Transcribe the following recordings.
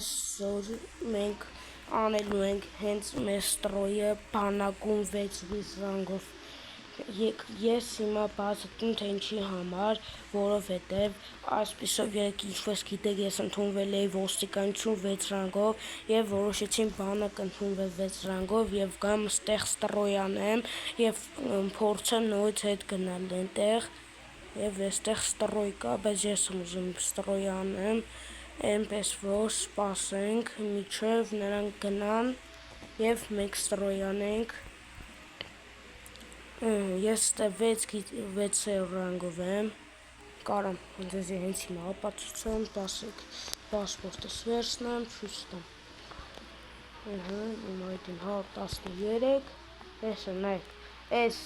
այսօր մենք անելու ենք հենց մեր ստրոյը բանակում 6 ռանգով։ Ես հիմա բացատրում թե ինչի համար, որովհետև այսպիսով երեք ինչ-որ գիտեք ես ընդունվել էի ոստիկանություն 6 ռանգով եւ որոշեցին բանակ ընդունվել 6 ռանգով եւ գամ ստեղ ստրոյ անեմ եւ փորձեմ նորից հետ գնալ այնտեղ եւ այստեղ ստրոյ կա, բայց ես եմ ուզում ստրոյ անեմ, այնպես որ սպասենք մինչև նրանք գնան եւ մենք ստրոյ անենք։ Ես 6 ռանգով եմ, կարամ ձեզ հենց հիմա ապացուցեմ, տասեք պասպորտս վերցնեմ, ցույց տամ։ Իմ այդին 13, էսը նայեք, էս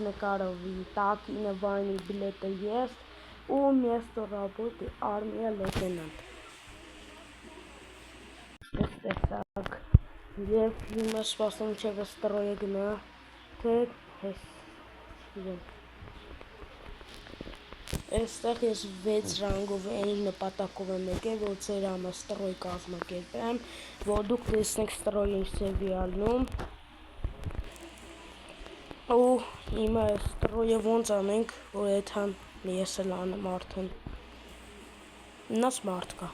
նկարովի տակինը վայնի բիլետը ես ու место работы армия лейтенант։ Ես տեսակ, և հիմա սպասում չէ ստրոյը գնա, թե հես իրեն։ Այստեղ ես 6 ռանգով այն նպատակով եմ եկել, որ ձեր համը ստրոյ կազմակերպեմ, որ դուք տեսնեք ստրոյը ինչ ձևի ալնում։ Ու հիմա ստրոյը ոնց անենք, որ այդհան ես էլ անեմ արդեն։ Նաս մարդ կա։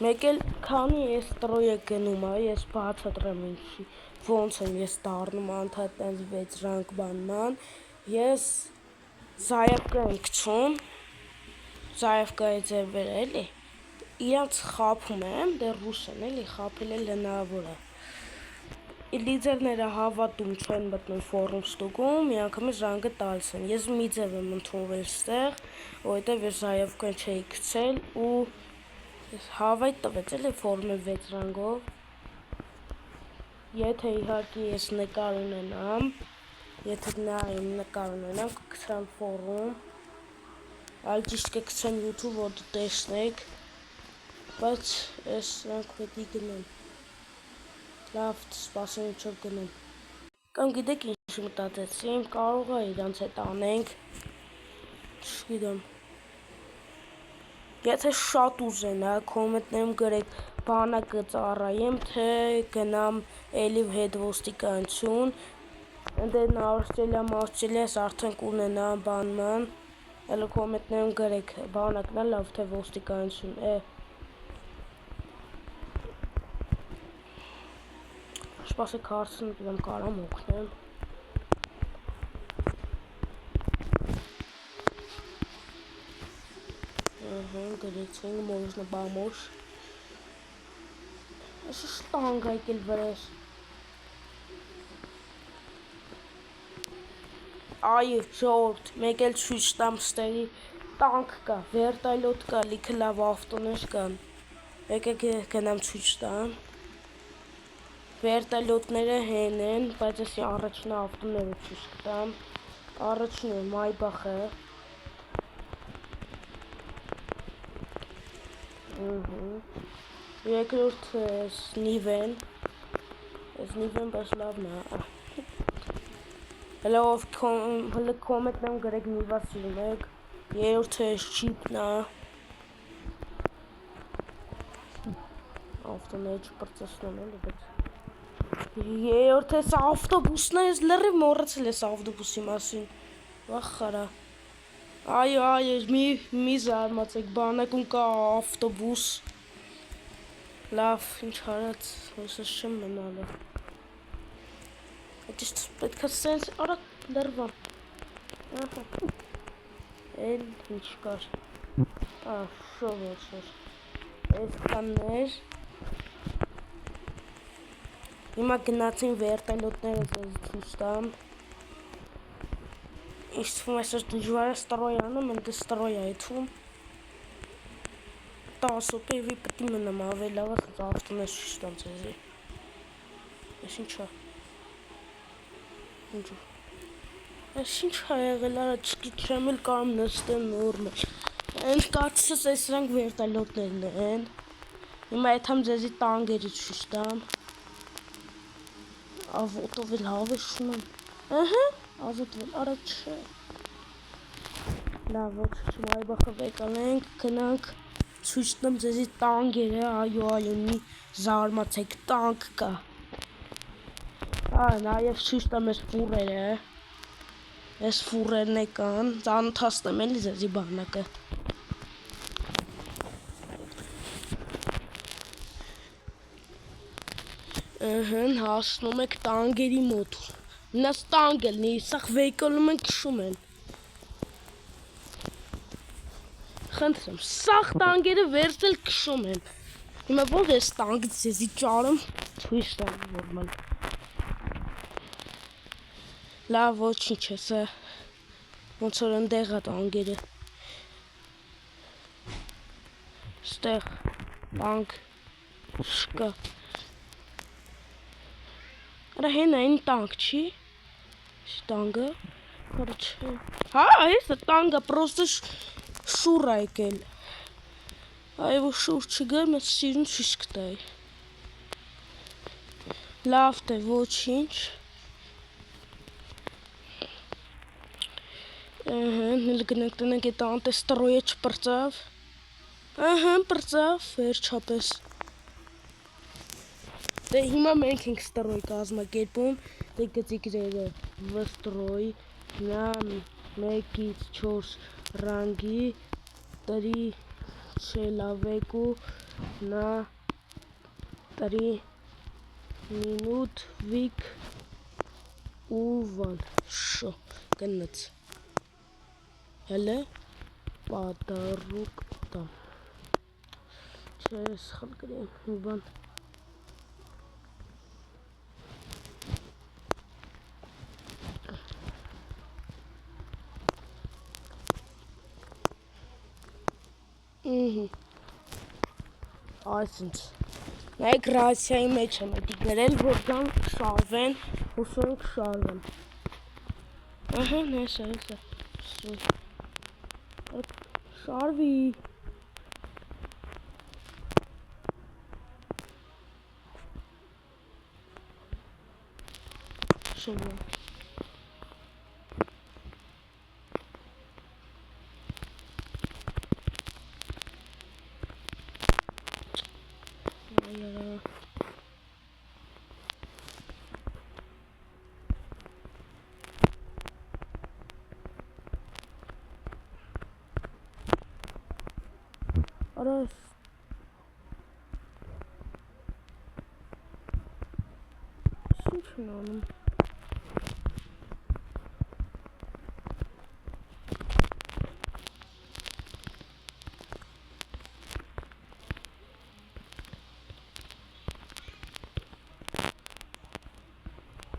Մեկ էլ քանի ես ստրոյը գնում է, ես բացատրեմ ինչի, ոնց եմ ես դառնում անդադ տենց 6 ռանգ բանման, ես զայավկա եմ գցում, զայավկայի ձևեր էլի, իրանց խափում եմ, դեռ ռուս են էլի, խափել էլ հնարավոր է։ Լիդերները հավատում չեն մտնում ֆորում ստուգում, միանգամից ռանգը տալիս են։ Ես մի ձև եմ ընդունվել ստեղ, որովհետև ես զայավկան չէի գցել ու հավայտ տվեց էլի ֆորմը 6 ռանգով։ Եթե իհարկե ես նկար ունենամ, եթե նայեմ նկար ունենամ, կգցեմ ֆորում, այլ ճիշտ կգցեմ YouTube, որ դու տեսնեք, բայց ես ռանգ պետք է գնեմ։ Լավ, սպասեմ ինչով գնեմ։ Կամ գիտեք ինչ մտածեցի, կարող է իրանց հետ անենք, չգիտեմ։ Եթե շատ ուզենա, կոմենտներում գրեք բանակը ծառայեմ, թե գնամ էլի հետ ոստիկանություն, ընդեն Ավստրալիաս արդեն կունենա բանման, էլի կոմենտներում գրեք բանակն է լավ, թե ոստիկանություն, Սպասեք հարցն դեմ կարամ օգնեմ։ Գրեցինք, можно помочь։ Eso штанга եկել վրես։ Այո, ժողովուրդ, մեկ էլ ցույց տամ ստերի տանկ կա, վերտալյոտ կա, լիքը լավ ավտոներ կան։ Եկեք գնամ ցույց տամ։ Վերտալյոտները հեն են, բայց ես առաջին ավտոները ցույց կտամ։ Առաջինը Մայբախը։ Երկրորդը Նիվեն։ Այս Նիվեն բայց լավն է։ Հələ կոմենտներում գրեք Նիվա սիրում եք։ Երրորդը Շիպն է։ Ավտոները չպրծեցնում էլի, բայց երրորդը էս ավտոբուսն է, ես լրիվ մոռացել ես ավտոբուսի մասին։ Վախ խարա։ Այո, մի զարմացեք, բանակում կա ավտոբուս։ Լավ, ինչ հարած, հոսս չեմ մնալը։ Այդ պետք է սենց արագ լրվամ։ Էլ ինչ կար։ Շով ոսոր։ Այս կաններ։ Հիմա գնացին վերտալյոտները ձեզ ցույց տամ։ Ինչ թվում այսօր դժվար է ստրոյ անում, ընդ ստրոյ այթում։ 10 օպեվի պետք է մնամ ավելի լավ է ավտոներ ցույց տամ ձեզի։ Այս ինչ է։ Ինչու։ Այս ինչ է եղել, արա չգիտեմ էլ կամ նստեմ նորմալ։ Այն կարծես այս սրանք վերտալյոտներն են։ Հիմա այդամ ձեզի տանգերի ցույց տամ։ Ավոտով էլ հավես ունեմ։ Ահա, ավոտով էլ արագ չէ։ Լավ, ոչ չմայ բխվեկանենք, գնանք ցույց տամ ձեզի տանկերը, այո, մի զարմացեք տանկ կա։ Նաև ցույց տամ ես ֆուրերը։ Այս ֆուրերն կան, ծանոթացնեմ էլի ձեզի բանակը։ Հասնում եք տանկերի մոտ։ Նաս տանկել նի, սաղ վեյկոլում են քշում են։ Խնդրեմ, սաղ տանկերը վերցել քշում են։ Հիմա ոնց ես տանկը ձեզի ճարում, ցույց տամ նորմալ։ Լավ, ոչինչ է սա։ Ոնց որ ընդեղ է տանկերը։ Ստեղ տանկ չկա։ Արա հենա այն տանկ չի։ Տանկը։ Короче։ Հեսա տանկը պրոստը շուր է եկել։ Այո շուր չգա, մեծ սիրուն ցույց կտայի։ Լավ թե ոչինչ։ Նել գնանք տնենք այդ անտեստրոյը չպրծավ։ Պրծավ, վերջապես։ Դե հիմա մենք ենք ստրոյ կազմակերպում, դե գծիկ ձերը վստրոյ, նա 1-ից 4 ռանգի, 3 չելավեկու, նա 3 մինուտ վիկ ու վան, շո, գնաց, հելը պատարուկ տան, չէ սխալ գրեմ, մի բան, այսինչ, նայք ռասիայի մեջ եմ էդի գրել, որ դան շարվեն, հուսոն կշարվեն, նեսա, շարվի, շոմա, Արաս, ինչ են անում,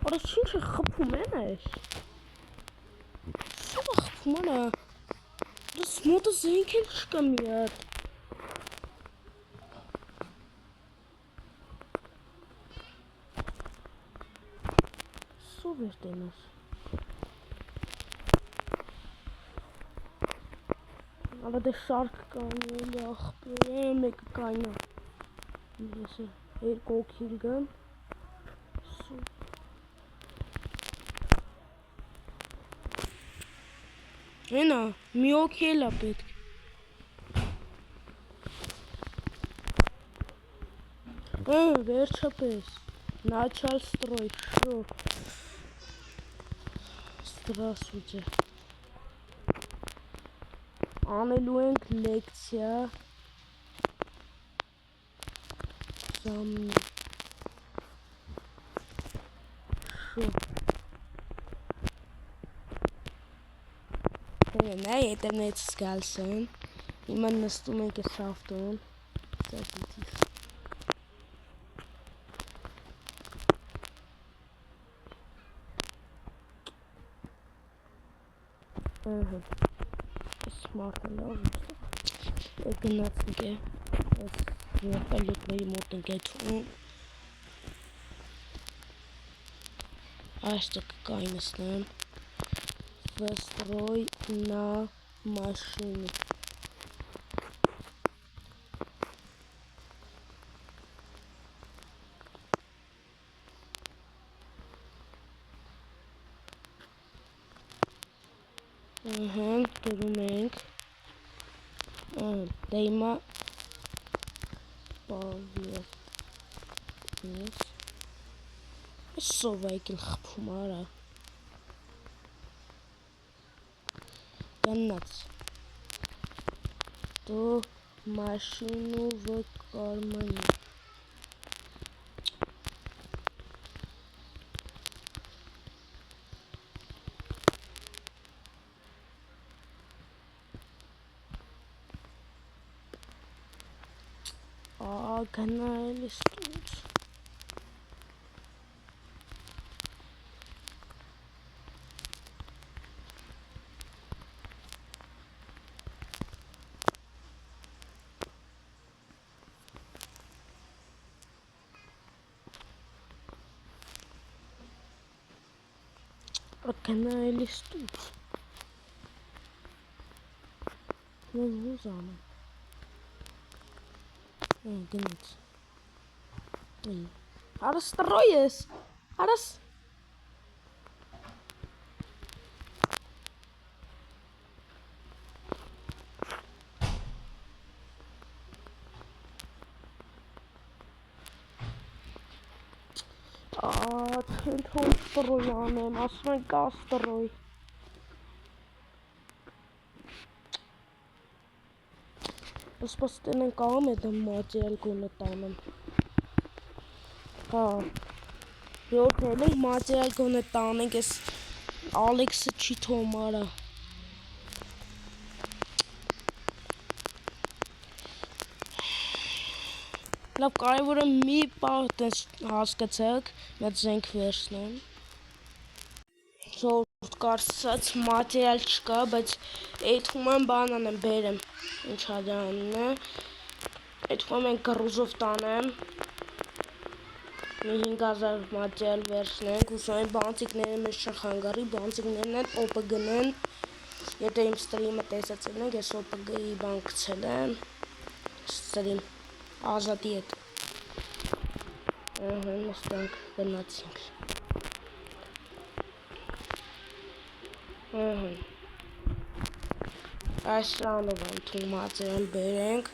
արաս ինչ է խպում են այս, սով է խպում անա, արաս մոտը զենք են չկա մի հատ, Սով էր տենաս, Ալա դե շարք կանյել աղպեր, մեկը կանյա, երկու օքիլ գան, Հենա, մի օքիլ է պետք, վերջապես, Начал строить, что? Здравствуйте. Անելու ենք լեկցիա Զամնի Շո Նայ էտերնետ սկալս են Հիմա նստում ենք ես ավտոն Սասիցիս Սմարտը լավ գնացինք է ես վերտալյոտների մոտ ենք էթում այստեղ կկայնստեմ Վստրոյ նա մաշինի գրում ենք դե հիմա պավիես սով եկել խփում արա գնաց դու մաշինու վկարմանի գնալ ես տուց գնալ ես տուց ուզանում գնաց Արա ստրոյես Արաս չեն թող ստրոյ անեմ ասում են կա ստրոյ Սպաս տենեն կաղամ էդ մատերիալ գոնը տանեմ հա Յորդել ենք մատերիալ գոնը տանենք ես Ալեքսը չի թողում արա Լավ կարևորը մի պահ հասկացեք մեծ զենք վերցնեմ Ժողովուրդ կարծած մատերիալ չկա, բայց այդ խուման բան անեմ բերեմ ինչ հադրանն է այդ խուման են գրուզով տանեմ մի 5000 մատերիալ վերցնենք ուսում են բանցիկները մեզ չխանգարի բանցիկներն են OPG-ն եթե իմ ստրիմը տեսացել ենք ես OPG-ի բան գցել եմ ստրիմ Ազատի հետ նստանք գնացինք Այս սրանով են թող մատերիալ բերենք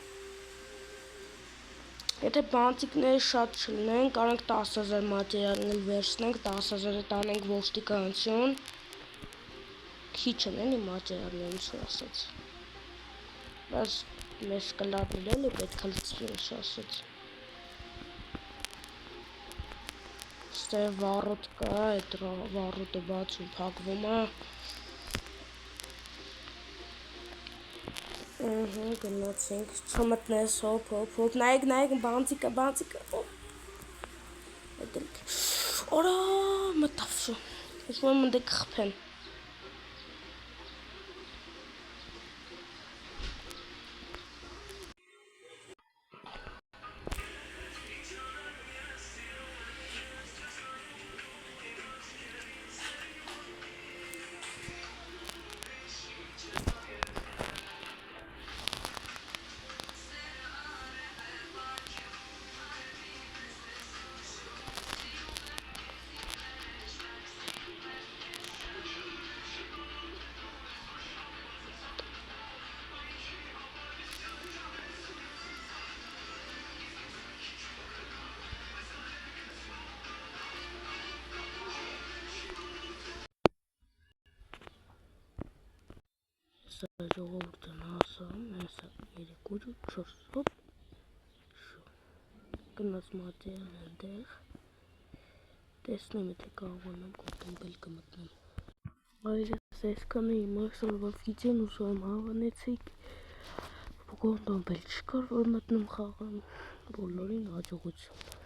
Եթե բանցիկները շատ չլինեն կարանք 10000 մատերիալներ վերցնենք 10000-ը տանենք ոստիկանություն Քիչ են էլի մատերիալներ ինչ ասած Բայց մեզ կլատնել էլի պետք է լցվի ինչ ասած Ստեղ վառոտ կա, այդ վառոտը բացում փակվում է գնացինք չմտնես հոպ նայեք բանցիկը Արա մտավ շո Ես մոյմ ընդեք խպեն Սա ժողովուրդն ասում, հեսա 3-4 հոպ Գնաց մատերիալ ընդեղ Տեսնեմ եթե կարողանամ կոկոմբել կմտնեմ Այրս այսքանը իմ այսօրվա վիդեոն ուզում հավանեցիք Կոկոմբել չկար որ մտնում խաղամ Բոլորին հաջողություն